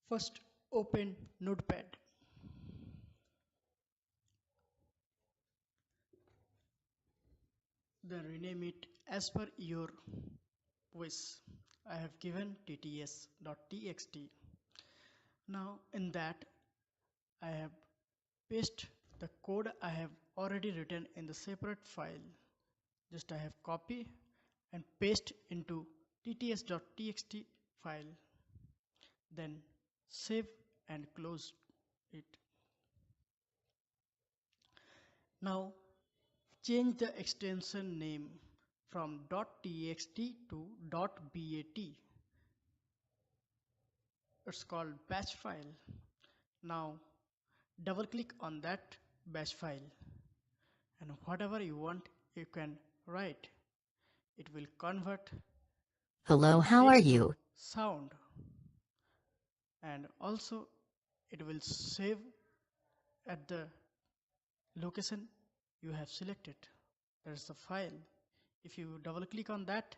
First, open Notepad. Then rename it as per your wish. I have given tts.txt. Now in that I have pasted the code I have already written in the separate file. Just I have copy and paste into tts.txt file. Then save and close it. Now change the extension name from .txt to .bat. It's called batch file. Now double click on that batch file and whatever you want you can write. It will convert Hello, how are text to you? sound, and also it will save at the location you have selected. There's the file. If you double click on that,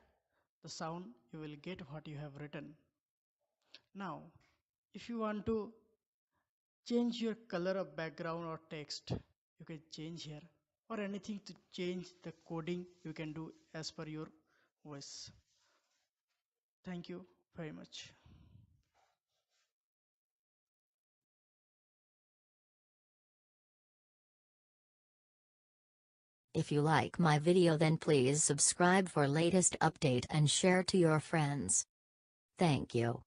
the sound, you will get what you have written. Now if you want to change your color of background or text, you can change here, or anything to change the coding you can do as per your wish. Thank you very much. If you like my video, then please subscribe for latest update and share to your friends. Thank you.